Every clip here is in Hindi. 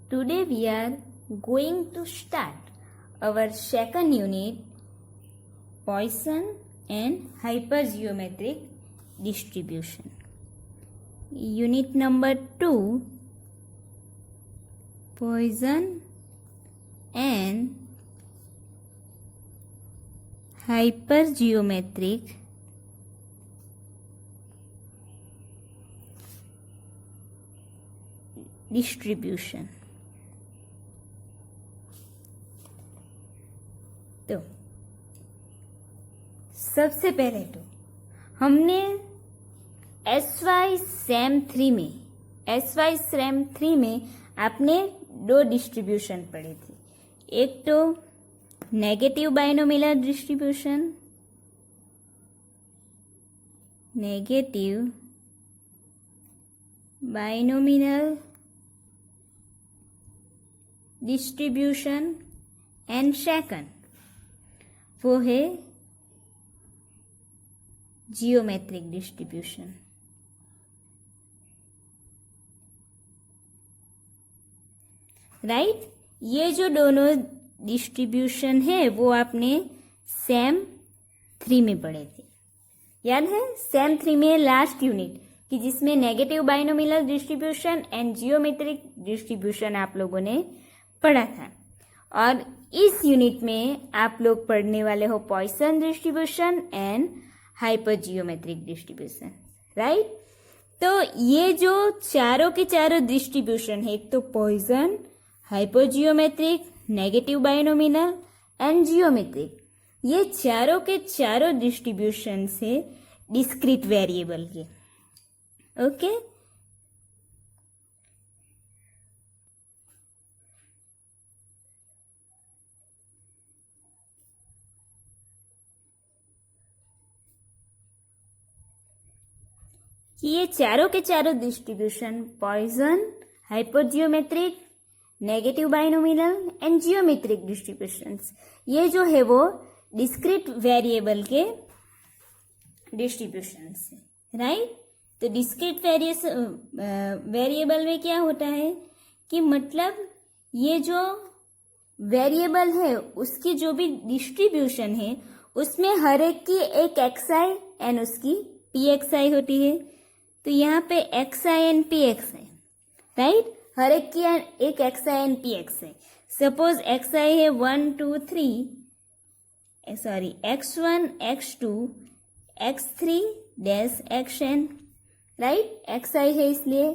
Today we are going to start our second unit, Poisson and hypergeometric distribution. Unit number 2, Poisson and hypergeometric distribution. तो सबसे पहले तो हमने SY सेम 3 में आपने दो डिस्ट्रीब्यूशन पढ़ी थी. एक तो negative binomial distribution, negative binomial distribution and second वो है जियोमेट्रिक डिस्ट्रीब्यूशन. राइट, ये जो दोनों डिस्ट्रीब्यूशन है वो आपने सेम 3 में पढ़े थे. याद है सेम 3 में लास्ट यूनिट कि जिसमें negative binomial distribution and geometric distribution आप लोगों ने पढ़ा था. और इस यूनिट में आप लोग पढ़ने वाले हो Poisson distribution and hypergeometric distribution. Right, तो ये जो चारों के चारों डिस्ट्रीब्यूशन है, एक तो Poisson, hypergeometric, negative binomial and geometric, ये चारों के चारों डिस्ट्रीब्यूशन से डिस्क्रीट वेरिएबल के. ओके, ये चारों के चारों distribution Poisson, hypergeometric, negative binomial and geometric distributions, ये जो है वो डिस्क्रीट वेरिएबल के डिस्ट्रीब्यूशंस है. राइट, तो डिस्क्रीट वेरिएबल में क्या होता है कि मतलब ये जो वेरिएबल है उसकी जो भी डिस्ट्रीब्यूशन है उसमें हर एक की एक एक्सआई एंड उसकी पीएक्सआई होती है. तो यहाँ पे एक्सआई एंड पीएक्सआई. राइट, हर एक की एक एक्सआई एंड पीएक्सआई. सपोज एक्सआई है 1 2 3, sorry x1 x2 x3 dash xn. Right, XI है इसलिए.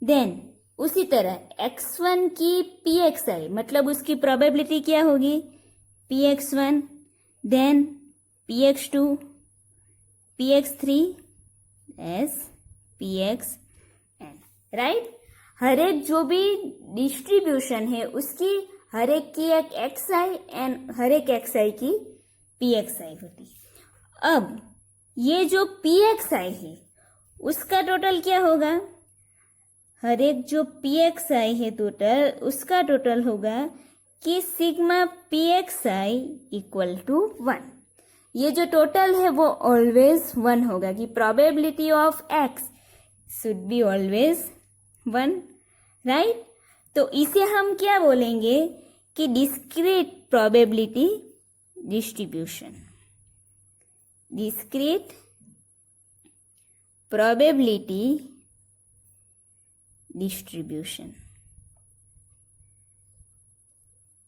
देन उसी तरह x1 की pxi मतलब उसकी प्रोबेबिलिटी क्या होगी px1, then px2, px3 as pxn. Right, हर एक जो भी डिस्ट्रीब्यूशन है उसकी हर एक की एक एक्सआई एंड हर एक एक्सआई की pxi होती है. अब ये जो pxi है उसका टोटल क्या होगा, हर एक जो pxi है टोटल उसका टोटल होगा कि सिग्मा pxi इक्वल टू 1. ये जो टोटल है वो ऑलवेज 1 होगा कि probability of x should be always 1. Right, तो इसे हम क्या बोलेंगे कि discrete probability distribution. Discrete probability distribution.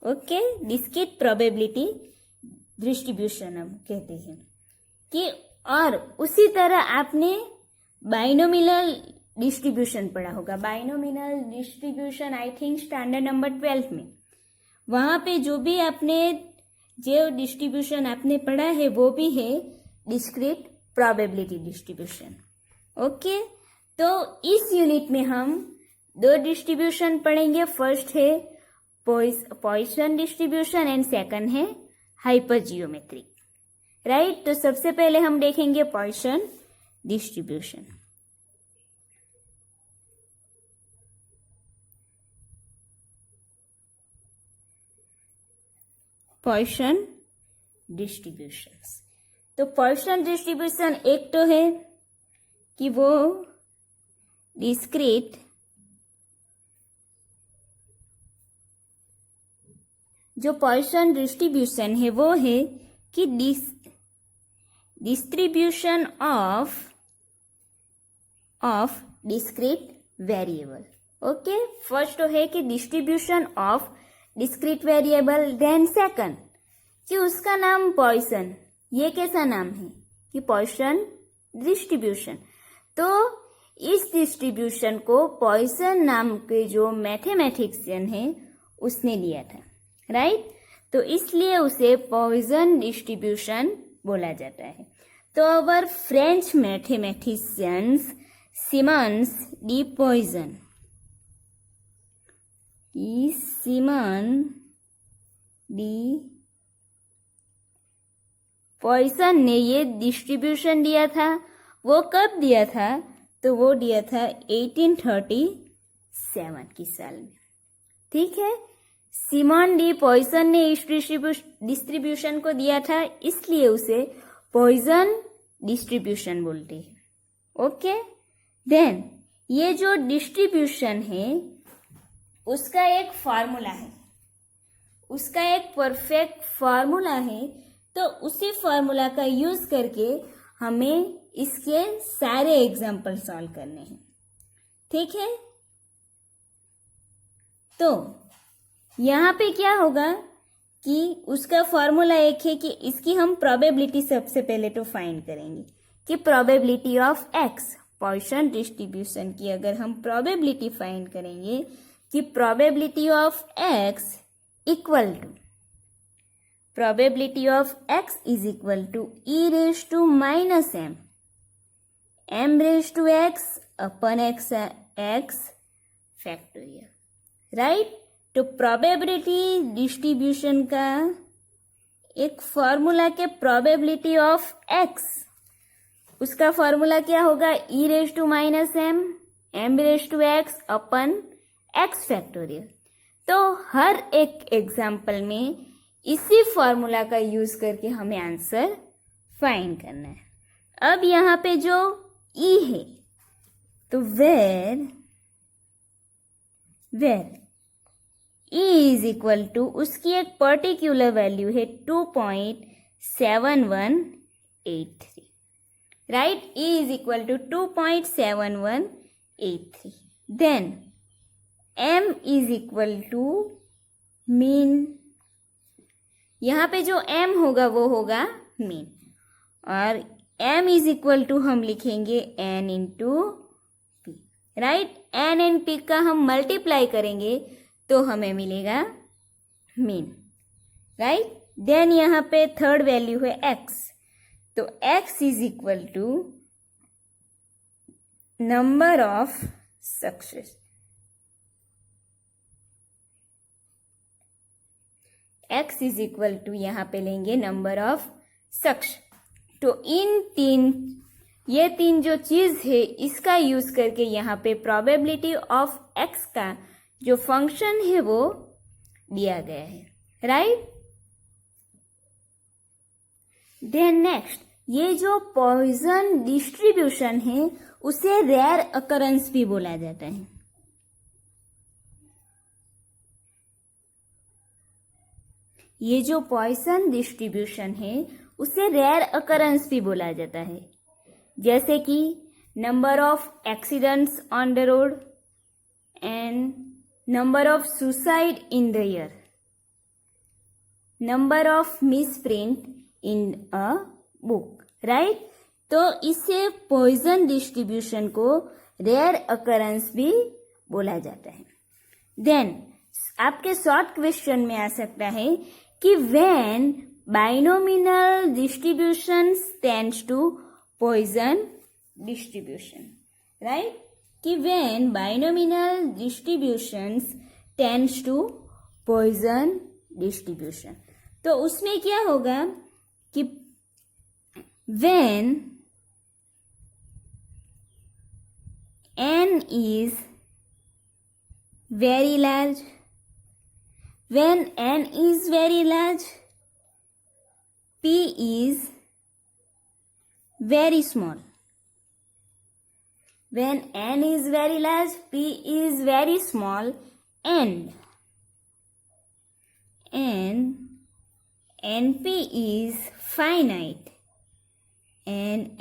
Okay, discrete probability distribution हम कहते हैं कि. और उसी तरह आपने बाइनोमियल डिस्ट्रीब्यूशन पढ़ा होगा. Binomial distribution I think standard number 12 में. वहां पे जो भी आपने जो डिस्ट्रीब्यूशन आपने पढ़ा है वो भी है डिस्क्रीट प्रोबेबिलिटी डिस्ट्रीब्यूशन. ओके, तो इस यूनिट में हम दो डिस्ट्रीब्यूशन पढ़ेंगे. फर्स्ट है पॉइसन डिस्ट्रीब्यूशन एंड सेकंड है हाइपरजियोमेट्रिक. राइट, तो सबसे पहले हम देखेंगे पॉइसन डिस्ट्रीब्यूशन. Poisson distributions. तो पॉइसन डिस्ट्रीब्यूशन एक तो है कि वो डिस्क्रीट जो पॉइसन डिस्ट्रीब्यूशन है वो है कि distribution of discrete variable. Okay, first तो है कि distribution of discrete variable, then second कि उसका नाम पॉइसन, ये कैसा नाम है कि पॉइसन डिस्ट्रीब्यूशन। तो इस डिस्ट्रीब्यूशन को पॉइसन नाम के जो मैथमेटिशियन है उसने दिया था, राइट। तो इसलिए उसे पॉइसन डिस्ट्रीब्यूशन बोला जाता है। तो our French mathematicians Simons de Poisson, Simon de Poisson ने ये डिस्ट्रीब्यूशन दिया था। वो कब दिया था? तो वो दिया था 1837 की साल में, ठीक है। सिमन डी पॉइसन ने इस डिस्ट्रीब्यूशन को दिया था, इसलिए उसे पॉइसन डिस्ट्रीब्यूशन बोलते हैं। ओके, देन ये जो डिस्ट्रीब्यूशन है उसका एक फार्मूला है, उसका एक परफेक्ट फार्मूला है। तो उसी फार्मूला का यूज करके हमें इसके सारे एग्जाम्पल सॉल्व करने हैं, ठीक है। तो यहाँ पे क्या होगा कि उसका फॉर्मूला एक है कि इसकी हम प्रोबेबिलिटी सबसे पहले तो फाइंड करेंगे कि probability of x, Poisson distribution की अगर हम प्रोबेबिलिटी फाइंड करेंगे कि probability of x equal to probability of x is equal to e raised to minus m raised to x upon x factorial, right। तो probability distribution का एक फॉर्मूला के probability of x, उसका फॉर्मूला क्या होगा? e raised to minus m raised to x upon x factorial। तो हर एक एग्जाम्पल में इसी फॉर्मूला का यूज करके हमें आंसर फाइंड करना है। अब यहाँ पे जो ई है तो where e is equal to, उसकी एक पर्टिकुलर वैल्यू है 2.7183, right. E is equal to 2.7183। Then m is equal to mean, यहाँ पे जो m होगा वो होगा मीन, और m इज इक्वल टू हम लिखेंगे n into P, right. n and p का हम मल्टीप्लाई करेंगे तो हमें मिलेगा मीन, राइट। देन यहाँ पे थर्ड वैल्यू है x, तो x is equal to number of success, x is equal to यहाँ पे लेंगे नंबर ऑफ सक्सेस। तो ये तीन जो चीज है इसका यूज करके यहाँ पे प्रोबेबिलिटी ऑफ x का जो फंक्शन है वो दिया गया है, राइट। देन नेक्स्ट, ये जो पॉइसन डिस्ट्रीब्यूशन है उसे रेयर अकरेंस भी बोला जाता है। ये जो पॉइसन डिस्ट्रीब्यूशन है उसे रेयर अकरेंस भी बोला जाता है, जैसे कि number of accidents on the road and number of suicide in the year, number of misprint in a book, right. तो इससे पॉइसन डिस्ट्रीब्यूशन को रेयर अकरेंस भी बोला जाता है। देन आपके शॉर्ट क्वेश्चन में आ सकता है कि when binomial distribution tends to Poisson distribution, right, कि when binomial distributions tends to Poisson distribution, तो उसमें क्या होगा कि when n is very large, when n is very large, p is very small. When n is very large, p is very small, and and NP is finite, then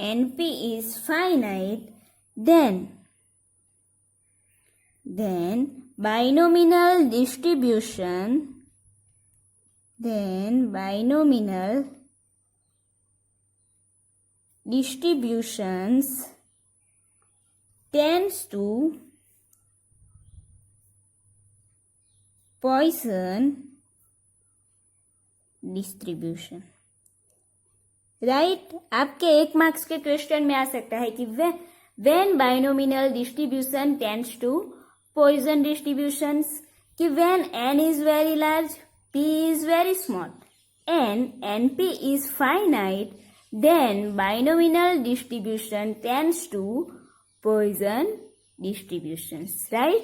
binomial distributions tends to Poisson distribution. Right, आपके 1 मार्क्स के क्वेश्चन में आ सकता है कि when binomial distribution tends to Poisson distributions, कि when n is very large, p is very small and np is finite, then binomial distribution tends to Poisson distributions. Right?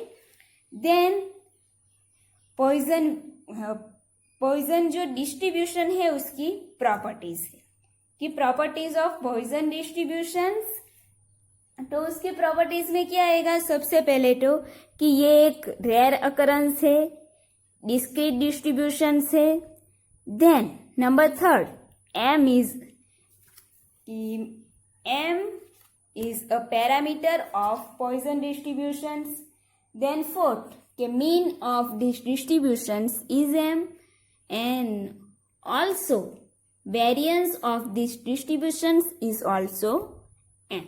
Then Poisson जो डिस्ट्रीब्यूशन है उसकी प्रॉपर्टीज है कि प्रॉपर्टीज ऑफ पॉइजन डिस्ट्रीब्यूशंस. तो उसकी प्रॉपर्टीज में क्या आएगा? सबसे पहले तो कि ये एक रेयर अकरेंस है, डिस्क्रीट डिस्ट्रीब्यूशन है. Then number 3, m is a parameter of Poisson distributions. Then 4th, the mean of these distributions is m, and also variance of these distributions is also m.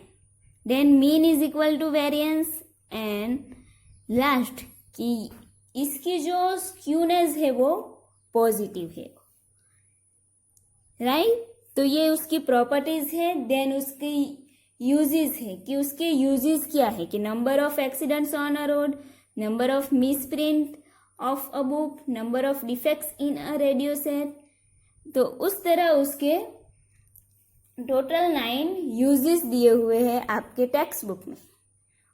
Then mean is equal to variance, and last कि इसकी जो स्क्यूनेस है वो पॉजिटिव है. राइट, तो ये उसकी प्रॉपर्टीज है. देन उसकी यूजेस है कि उसके यूजेस क्या है कि number of accidents on a road, number of misprint of a book, number of defects in a radio set. तो उस तरह उसके टोटल 9 यूजेस दिए हुए हैं आपके टेक्स्ट बुक में.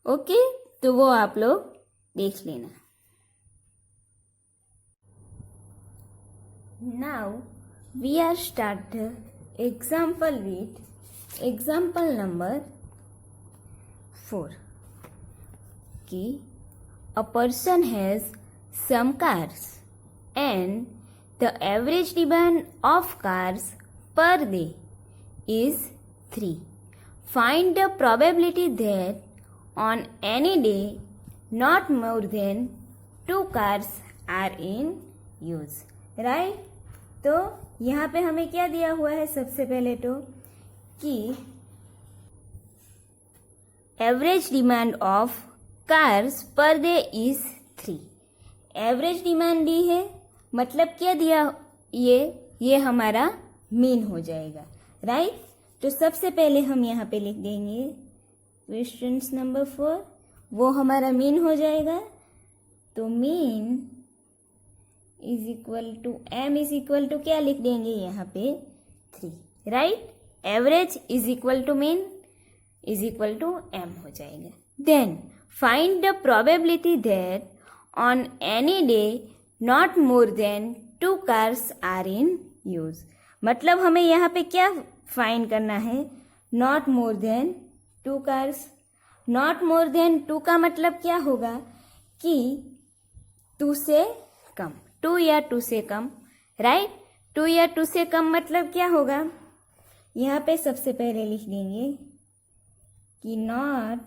ओके, तो वो आप लोग देख लेना. Now we are start example with example number 4 कि a person has some cars and the average demand of cars per day is 3. Find the probability that on any day not more than 2 cars are in use. Right? तो यहाँ पे हमें क्या दिया हुआ है? सबसे पहले तो कि average demand of cars per day is 3. Average demand दी है, मतलब क्या दिया? ये हमारा मीन हो जाएगा. राइट, तो सबसे पहले हम यहाँ पे लिख देंगे क्वेश्चन नंबर 4, वो हमारा मीन हो जाएगा. तो mean is equal to m is equal to क्या लिख देंगे यहाँ पे? 3. Right, average is equal to mean is equal to m हो जाएगा. Then find the probability that on any day not more than 2 cars are in use. मतलब हमें यहाँ पे क्या फाइंड करना है? not more than 2 cars. not more than 2 का मतलब क्या होगा कि 2 से कम, 2 या 2 से कम. राइट, 2 या 2 से कम मतलब क्या होगा? यहाँ पे सबसे पहले लिख देंगे कि not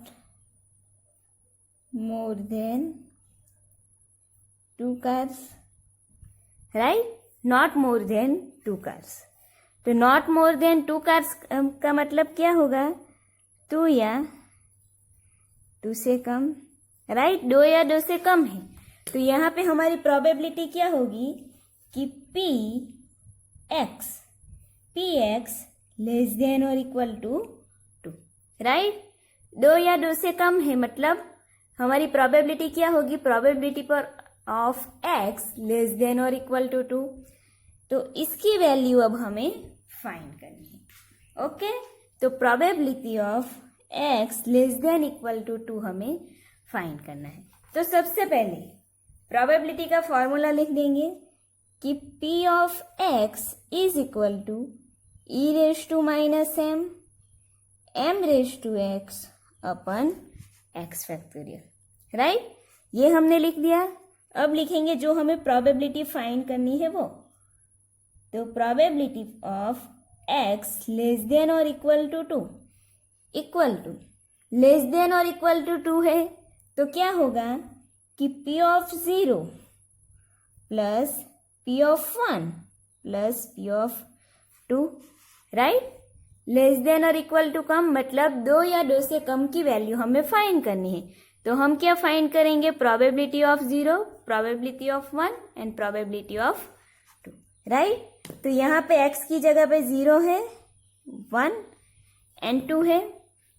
more than 2 cars. Right? Not more than 2 cars. तो not more than 2 cars का मतलब क्या होगा? 2 या 2 से कम. राइट, 2 या 2 से कम है. तो यहाँ पे हमारी प्रोबेबिलिटी क्या होगी कि px लेस देन और इक्वल टू 2. राइट, 2 या 2 से कम है मतलब हमारी प्रोबेबिलिटी क्या होगी? प्रोबेबिलिटी पर ऑफ x लेस देन और इक्वल टू 2. तो इसकी वैल्यू अब हमें फाइंड करनी है. ओके, तो probability of x less than equal to 2 हमें फाइंड करना है. तो सबसे पहले प्रोबेबिलिटी का फॉर्मूला लिख देंगे कि p of x is equal to e raise to minus m raise to x upon x factorial. Right, ये हमने लिख दिया. अब लिखेंगे जो हमें प्रोबेबिलिटी फाइंड करनी है वो। तो probability of x less than और equal to 2, equal to less than और इक्वल टू 2 है तो क्या होगा कि P of 0 plus P of 1 plus P of 2, right. Less than और इक्वल टू कम मतलब 2 या 2 से कम की वैल्यू हमें फाइंड करनी है। तो हम क्या फाइंड करेंगे, probability of 0, probability of 1 and probability of 2, right. तो यहाँ पे x की जगह पे 0 है, 1 एंड 2 है।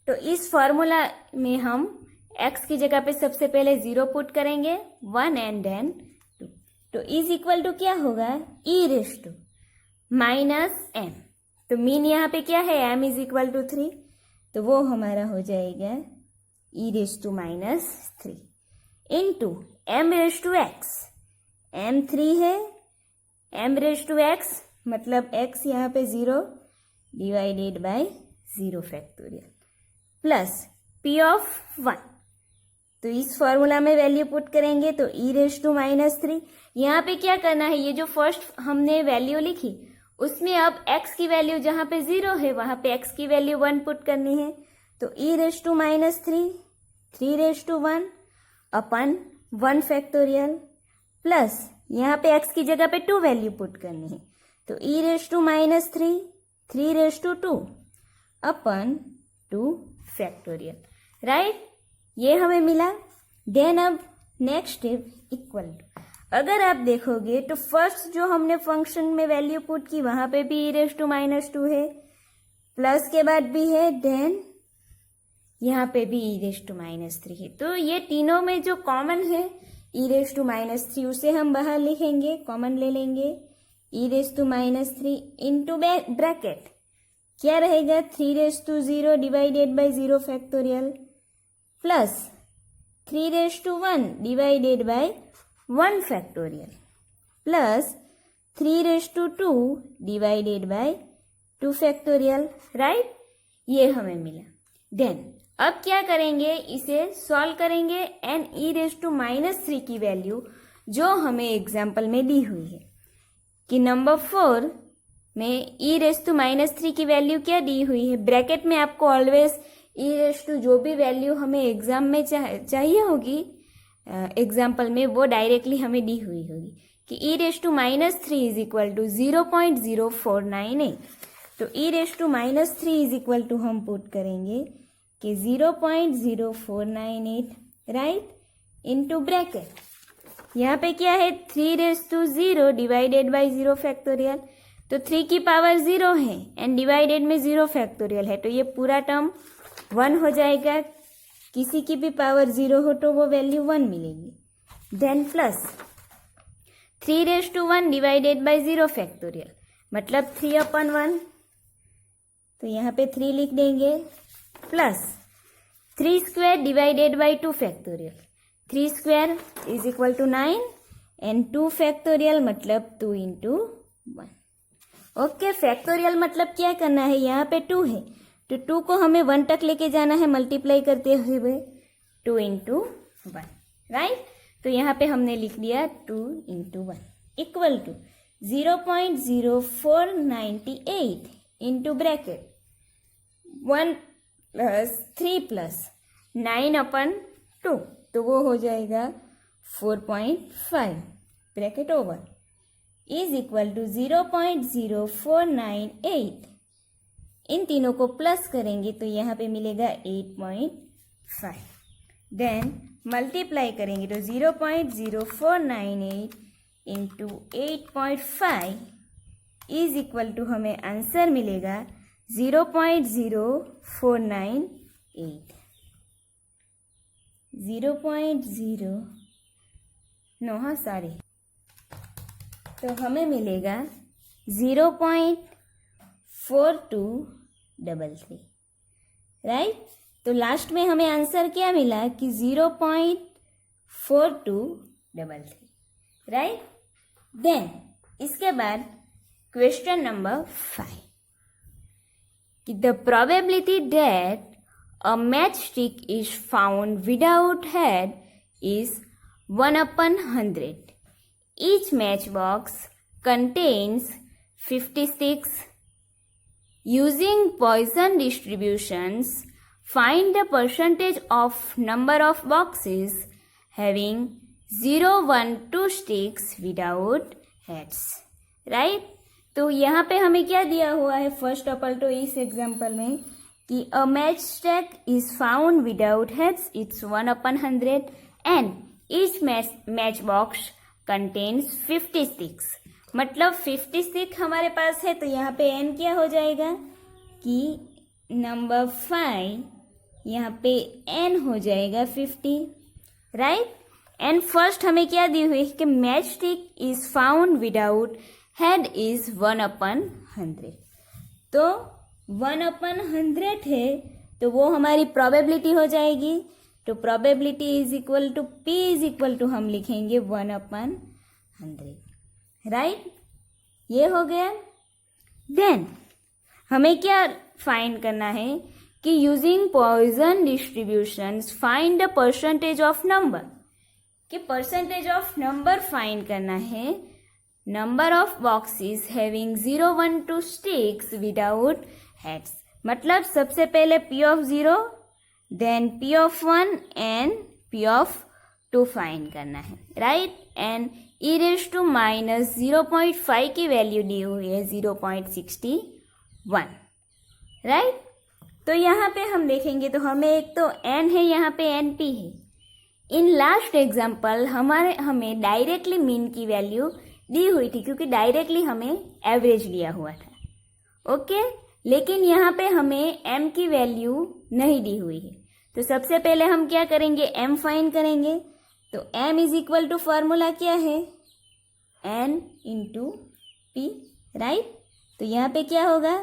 तो इस फॉर्मूला में हम x की जगह पे सबसे पहले 0 पुट करेंगे, 1 एंड देन 2। तो इज इक्वल टू क्या होगा, e raise to minus m। तो मीन यहाँ पे क्या है, m इज इक्वल टू 3, तो वो हमारा हो जाएगा e raise to minus 3 into m raise to x। m 3 है, m रेस टू x मतलब x यहाँ पे 0 divided by 0 factorial plus p of 1। तो इस फॉर्मूला में वैल्यू पुट करेंगे तो e रेस टू माइनस 3। यहाँ पे क्या करना है, ये जो फर्स्ट हमने वैल्यू लिखी उसमें अब x की वैल्यू जहाँ पे 0 है वहाँ पे x की वैल्यू 1 पुट करनी है। तो e raise to minus 3, 3 raise to 1 upon 1 factorial plus यहाँ पे x की जगह पे 2 वैल्यू पुट करनी है। तो e raise to minus 3, 3 raise to 2 upon 2 factorial, right. ये हमें मिला। देन अब नेक्स्ट स्टेप इक्वल टू, अगर आप देखोगे तो फर्स्ट जो हमने फंक्शन में वैल्यू पुट की वहां पे भी e रेस टू माइनस 2 है, प्लस के बाद भी है, देन यहाँ पे भी e रेस टू माइनस 3 है। तो ये तीनों में जो कॉमन है e रेस टू माइनस 3 उसे हम बाहर लिखेंगे, कॉमन ले लेंगे। e raise to minus 3 into bracket क्या रहेगा, 3 raise to 0 divided by 0 factorial plus 3 raise to 1 divided by 1 factorial plus 3 raise to 2 divided by 2 factorial, right. ये हमें मिला। देन अब क्या करेंगे, इसे सॉल्व करेंगे and e raise to minus 3 की वैल्यू जो हमें एग्जाम्पल में दी हुई है कि नंबर 4 में e रेस टू माइनस 3 की वैल्यू क्या दी हुई है, ब्रैकेट में आपको ऑलवेज e रेस टू जो भी वैल्यू हमें एग्जाम में चाहिए होगी एग्जाम्पल में वो डायरेक्टली हमें दी हुई होगी कि e raise to minus 3 is equal to 0.0498। तो e raise to minus 3 is equal to हम पुट करेंगे कि 0.0498, राइट, इनटू ब्रैकेट यहाँ पे क्या है, 3 raise to 0 divided by 0 factorial. तो 3 की पावर 0 है एंड डिवाइडेड में 0 फैक्टोरियल है तो ये पूरा टर्म 1 हो जाएगा। किसी की भी पावर 0 हो तो वो वैल्यू 1 मिलेगी। Then plus 3 raise to 1 divided by 0 factorial मतलब 3/1, तो यहाँ पे 3 लिख देंगे plus 3 square divided by 2 factorial, 3 square is equal to 9 and 2 factorial मतलब 2 इंटू 1। ओके, फैक्टोरियल मतलब क्या करना है, यहाँ पे 2 है तो 2 को हमें 1 तक लेके जाना है मल्टीप्लाई करते हुए 2 इंटू 1, राइट। तो यहाँ पे हमने लिख दिया 2 into 1 equal to 0.0498 into bracket 1 plus 3 plus 9/2 तो वो हो जाएगा 4.5 bracket over is equal to 0.0498। इन तीनों को प्लस करेंगे तो यहाँ पे मिलेगा 8.5। देन मल्टीप्लाई करेंगे तो 0.0498 इंटू 8.5 इज इक्वल टू हमें आंसर मिलेगा 0.0498 तो हमें मिलेगा 0.4233, राइट। तो लास्ट में हमें आंसर क्या मिला कि 0.4233, राइट। देन इसके बाद क्वेश्चन नंबर 5 कि the probability that a matchstick is found without head is 1/100. Each matchbox contains 56. Using Poisson distributions, find the percentage of number of boxes having 0, 1, 2 sticks without heads. Right? तो यहाँ पे हमें क्या दिया हुआ है फर्स्ट ऑफ ऑल तो इस एग्जाम्पल में कि a match stack is found without heads, it's 1/100 and each match box contains 56. मतलब 56 हमारे पास है, तो यहाँ पे n क्या हो जाएगा कि नंबर 5, यहाँ पे n हो जाएगा 50. राइट? एंड फर्स्ट हमें क्या दी हुई है कि match stick is found without head is 1/100. तो 1/100 है, तो वो हमारी प्रोबेबिलिटी हो जाएगी. तो probability is equal to p is equal to हम लिखेंगे 1/100. राइट? ये हो गया. देन हमें क्या फाइंड करना है कि using Poisson distributions find the percentage of number. कि परसेंटेज ऑफ नंबर फाइंड करना है number of boxes having 0, 1, 2 sticks without heads. मतलब सबसे पहले p of 0, then p of 1 and p of 2 find करना है. राइट? एंड e⁻0.5 की वैल्यू दी हुई है 0.61. राइट? तो यहाँ पे हम देखेंगे तो हमें एक तो n है, यहाँ पे np है. इन लास्ट एग्जाम्पल हमें डायरेक्टली मीन की वैल्यू दी हुई थी क्योंकि डायरेक्टली हमें एवरेज लिया हुआ था. ओके? लेकिन यहाँ पे हमें m की वैल्यू नहीं दी हुई है. तो सबसे पहले हम क्या करेंगे, m फाइंड करेंगे. तो m is equal to formula क्या है, n इंटू p. राइट? तो यहाँ पे क्या होगा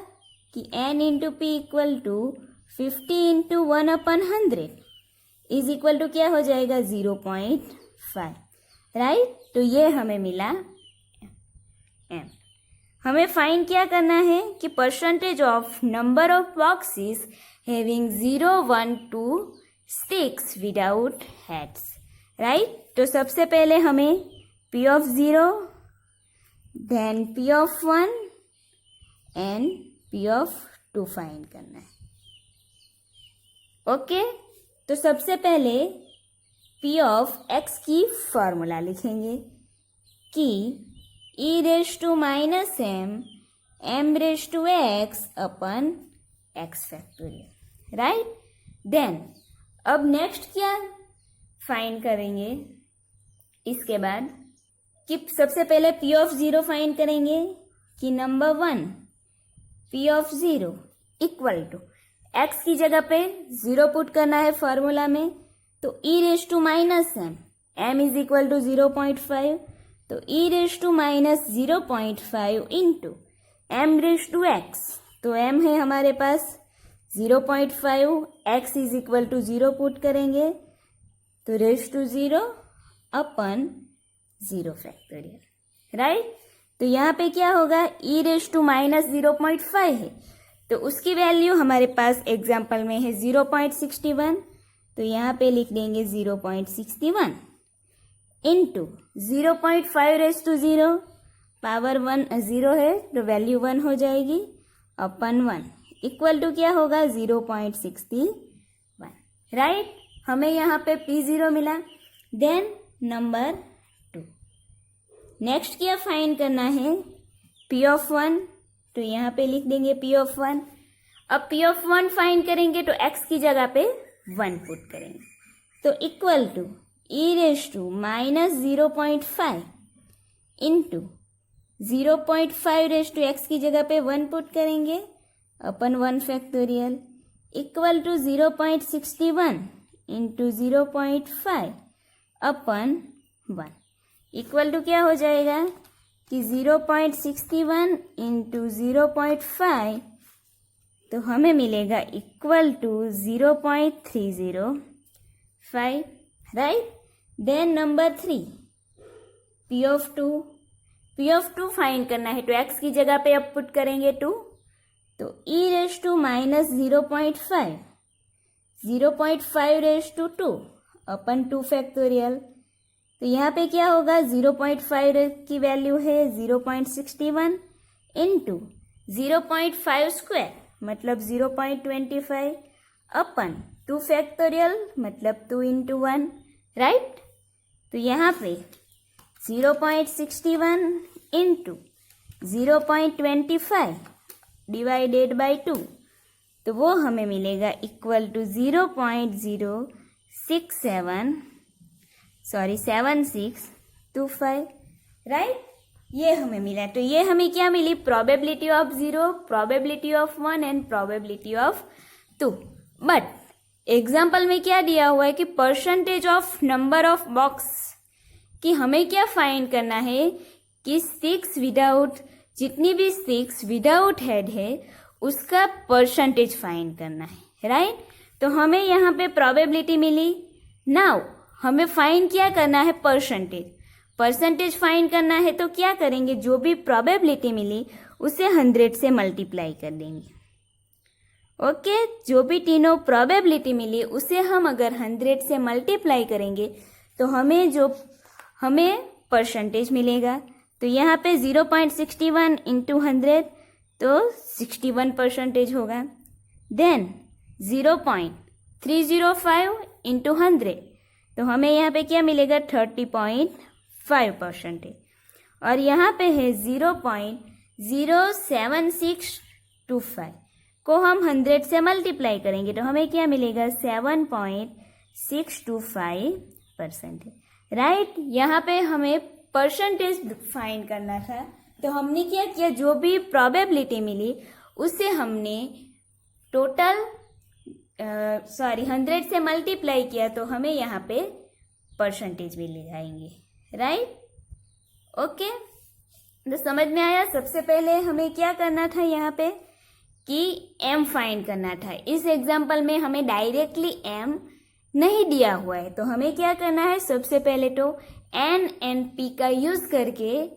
कि n into p equal to 50 into 1/100 is equal to क्या हो जाएगा 0.5. राइट? तो ये हमें मिला m. हमें फाइंड क्या करना है कि percentage of number of boxes having 0, 1, 2 sticks without heads. Right? तो सबसे पहले हमें p of 0, then p of 1 and p of 2 find करना है. ओके? तो सबसे पहले p ऑफ x की फॉर्मूला लिखेंगे कि e⁻m m⁻x upon x factorial. Right? Then अब नेक्स्ट क्या फाइंड करेंगे इसके बाद कि सबसे पहले p ऑफ 0 फाइंड करेंगे कि number 1 p of 0 equal to x की जगह पे 0 पुट करना है फॉर्मूला में. तो e⁻m m is equal to 0.5. तो e⁻0.5 इंटू m⁻x. तो m है हमारे पास 0.5, x is equal to 0 put करेंगे तो raise to 0 upon 0 factorial. Right? तो यहाँ पे क्या होगा e⁻0.5 है, तो उसकी वैल्यू हमारे पास एग्जाम्पल में है 0.61. तो यहाँ पे लिख देंगे 0.61 इंटू 0.5 रेज टू 0, पावर 1 0 है तो वैल्यू 1 हो जाएगी अपन 1 इक्वल टू क्या होगा 0.61. राइट? हमें यहाँ पे p0 मिला. देन नंबर 2 नेक्स्ट क्या फाइंड करना है p ऑफ 1. तो यहाँ पे लिख देंगे p ऑफ 1. अब p ऑफ 1 फाइंड करेंगे तो x की जगह पे 1 पुट करेंगे. तो equal to e⁻0.5 into 0.5 raise to x की जगह पे 1 पुट करेंगे upon 1 factorial equal to 0.61 into 0.5 upon 1 equal to क्या हो जाएगा कि 0.61 इंटू 0.5. तो हमें मिलेगा equal to 0.305. Right? Then number 3 p of 2. p of 2 find करना है तो x की जगह पे अब पुट करेंगे 2. तो e⁻0.5 raise to 2 upon 2 factorial तो यहाँ पे क्या होगा, 0.5 की वैल्यू है 0.61 इंटू 0.5 स्क्वायर मतलब 0.25 अपन 2 फैक्टोरियल मतलब 2 इंटू 1, राइट। तो यहाँ पे 0.61 इंटू 0.25 डिवाइडेड बाई 2, तो वो हमें मिलेगा इक्वल टू 7625, राइट। ये हमें मिला। तो ये हमें क्या मिली, probability of 0, probability of 1 and probability of 2। But example में क्या दिया हुआ है कि percentage of number of box, कि हमें क्या फाइंड करना है कि 6 विदाउट, जितनी भी 6 विदाउट हेड है उसका परसेंटेज फाइंड करना है, राइट। तो हमें यहाँ पे प्रोबेबिलिटी मिली। नाउ हमें फाइंड क्या करना है, परसेंटेज फाइंड करना है। तो क्या करेंगे, जो भी प्रोबेबिलिटी मिली उसे 100 से मल्टीप्लाई कर देंगे। ओके, जो भी तीनों प्रोबेबिलिटी मिली उसे हम अगर 100 से मल्टीप्लाई करेंगे तो हमें परसेंटेज मिलेगा। तो यहाँ पे 0.61 इंटू 100 तो 61% होगा। देन 0.305 इंटू 100 तो हमें यहाँ पे क्या मिलेगा, 30.5%। और यहाँ पे है 0.07625 को हम 100 से मल्टीप्लाई करेंगे तो हमें क्या मिलेगा, 7.625%, राइट। यहाँ पे हमें परसेंटेज फाइंड करना था। तो हमने क्या किया, जो भी प्रोबेबिलिटी मिली उसे हमने 100 से मल्टीप्लाई किया तो हमें यहाँ पे परसेंटेज भी लगाएंगे, राइट। ओके, तो समझ में आया। सबसे पहले हमें क्या करना था यहाँ पे कि m फाइंड करना था। इस एग्जाम्पल में हमें डायरेक्टली m नहीं दिया हुआ है, तो हमें क्या करना है, सबसे पहले तो n and p का यूज करके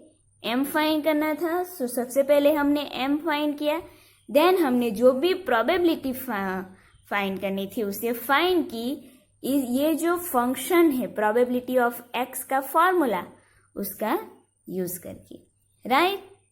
m फाइंड करना था। सो सबसे पहले हमने m फाइंड किया, देन हमने जो भी प्रोबेबिलिटी फाइंड करनी थी उसे फाइंड की। ये जो फंक्शन है प्रोबेबिलिटी ऑफ x का फॉर्मूला, उसका यूज करके, राइट।